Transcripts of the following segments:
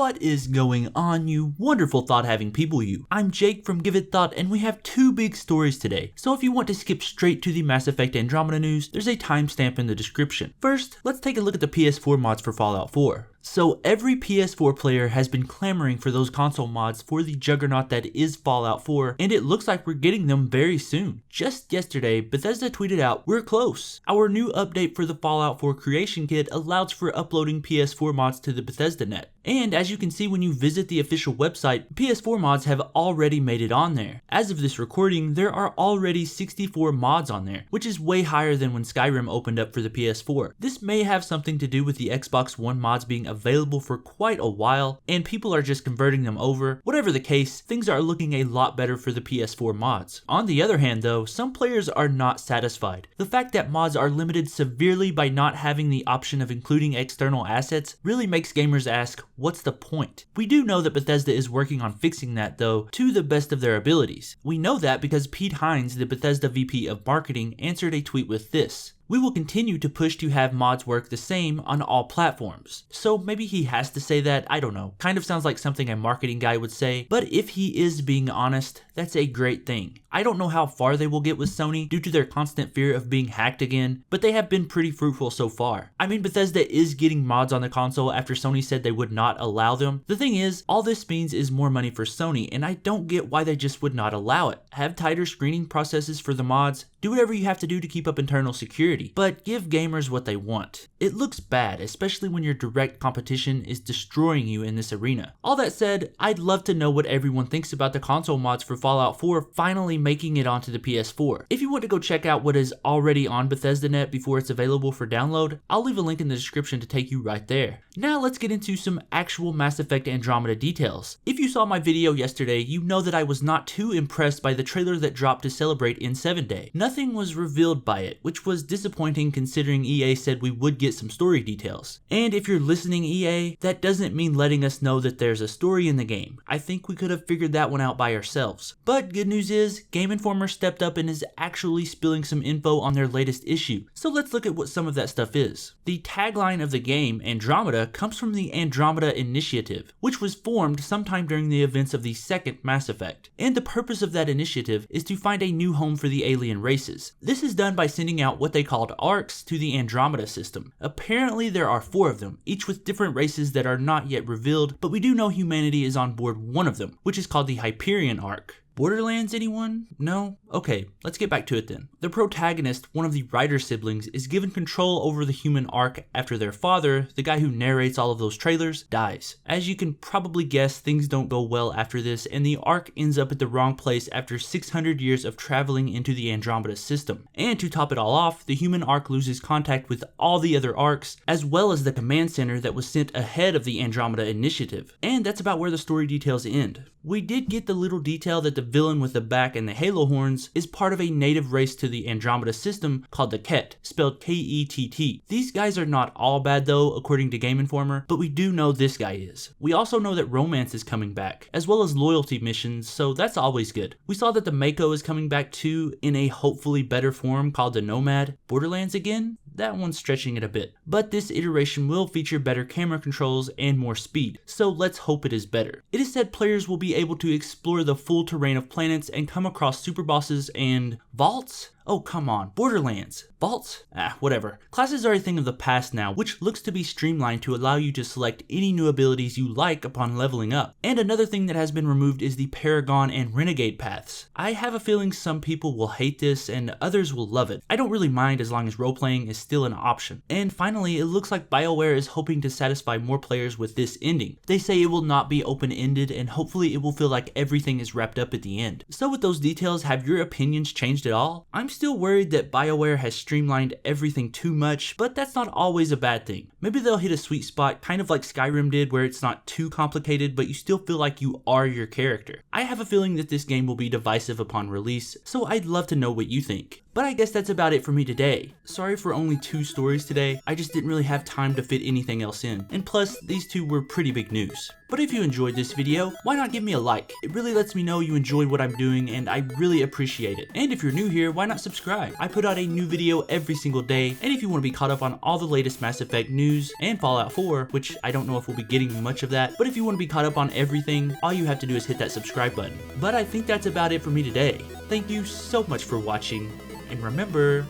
What is going on, you wonderful thought-having people you? I'm Jake from Give It Thought, and we have two big stories today. So if you want to skip straight to the Mass Effect Andromeda news, there's a timestamp in the description. First, let's take a look at the PS4 mods for Fallout 4. So every PS4 player has been clamoring for those console mods for the juggernaut that is Fallout 4, and it looks like we're getting them very soon. Just yesterday, Bethesda tweeted out, "We're close. Our new update for the Fallout 4 creation kit allows for uploading PS4 mods to the Bethesda net." And as you can see when you visit the official website, PS4 mods have already made it on there. As of this recording, there are already 64 mods on there, which is way higher than when Skyrim opened up for the PS4. This may have something to do with the Xbox One mods being available for quite a while, and people are just converting them over. Whatever the case, things are looking a lot better for the PS4 mods. On the other hand though, some players are not satisfied. The fact that mods are limited severely by not having the option of including external assets really makes gamers ask, what's the point? We do know that Bethesda is working on fixing that though, to the best of their abilities. We know that because Pete Hines, the Bethesda VP of Marketing, answered a tweet with this: "We will continue to push to have mods work the same on all platforms." So maybe he has to say that, I don't know. Kind of sounds like something a marketing guy would say, but if he is being honest, that's a great thing. I don't know how far they will get with Sony due to their constant fear of being hacked again, but they have been pretty fruitful so far. I mean, Bethesda is getting mods on the console after Sony said they would not allow them. The thing is, all this means is more money for Sony, and I don't get why they just would not allow it. Have tighter screening processes for the mods, do whatever you have to do to keep up internal security, but give gamers what they want. It looks bad, especially when your direct competition is destroying you in this arena. All that said, I'd love to know what everyone thinks about the console mods for Fallout 4 finally making it onto the PS4. If you want to go check out what is already on Bethesda Net before it's available for download, I'll leave a link in the description to take you right there. Now let's get into some actual Mass Effect Andromeda details. If you saw my video yesterday, you know that I was not too impressed by the trailer that dropped to celebrate N7 Day. Nothing was revealed by it, which was disappointing considering EA said we would get some story details. And if you're listening, EA, that doesn't mean letting us know that there's a story in the game. I think we could have figured that one out by ourselves. But good news is, Game Informer stepped up and is actually spilling some info on their latest issue. So let's look at what some of that stuff is. The tagline of the game, Andromeda, comes from the Andromeda Initiative, which was formed sometime during the events of the second Mass Effect. And the purpose of that initiative is to find a new home for the alien races. This is done by sending out what they called arcs to the Andromeda system. Apparently there are 4 of them, each with different races that are not yet revealed, but we do know humanity is on board one of them, which is called the Hyperion arc. Borderlands, anyone? No? Okay, let's get back to it then. The protagonist, one of the Ryder siblings, is given control over the human arc after their father, the guy who narrates all of those trailers, dies. As you can probably guess, things don't go well after this, and the arc ends up at the wrong place after 600 years of traveling into the Andromeda system. And to top it all off, the human arc loses contact with all the other arcs, as well as the command center that was sent ahead of the Andromeda Initiative. And that's about where the story details end. We did get the little detail that the villain with the back and the halo horns is part of a native race to the Andromeda system called the Ket, spelled K-E-T-T. These guys are not all bad though, according to Game Informer, but we do know this guy is. We also know that romance is coming back, as well as loyalty missions, so that's always good. We saw that the Mako is coming back too, in a hopefully better form called the Nomad. Borderlands again? That one's stretching it a bit. But this iteration will feature better camera controls and more speed, so let's hope it is better. It is said players will be able to explore the full terrain of planets and come across super bosses and vaults? Oh, come on, Borderlands. Vaults? Whatever. Classes are a thing of the past now, which looks to be streamlined to allow you to select any new abilities you like upon leveling up. And another thing that has been removed is the Paragon and Renegade paths. I have a feeling some people will hate this and others will love it. I don't really mind as long as role-playing is still an option. And finally, it looks like BioWare is hoping to satisfy more players with this ending. They say it will not be open-ended and hopefully it will feel like everything is wrapped up at the end. So with those details, have your opinions changed at all? I'm still worried that BioWare has streamlined everything too much, but that's not always a bad thing. Maybe they'll hit a sweet spot, kind of like Skyrim did, where it's not too complicated, but you still feel like you are your character. I have a feeling that this game will be divisive upon release, so I'd love to know what you think. But I guess that's about it for me today. Sorry for only 2 stories today, I just didn't really have time to fit anything else in. And plus, these 2 were pretty big news. But if you enjoyed this video, why not give me a like? It really lets me know you enjoyed what I'm doing and I really appreciate it. And if you're new here, why not subscribe? I put out a new video every single day, and if you want to be caught up on all the latest Mass Effect news and Fallout 4, which I don't know if we'll be getting much of that, but if you want to be caught up on everything, all you have to do is hit that subscribe button. But I think that's about it for me today. Thank you so much for watching, and remember,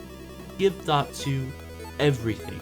give thought to everything.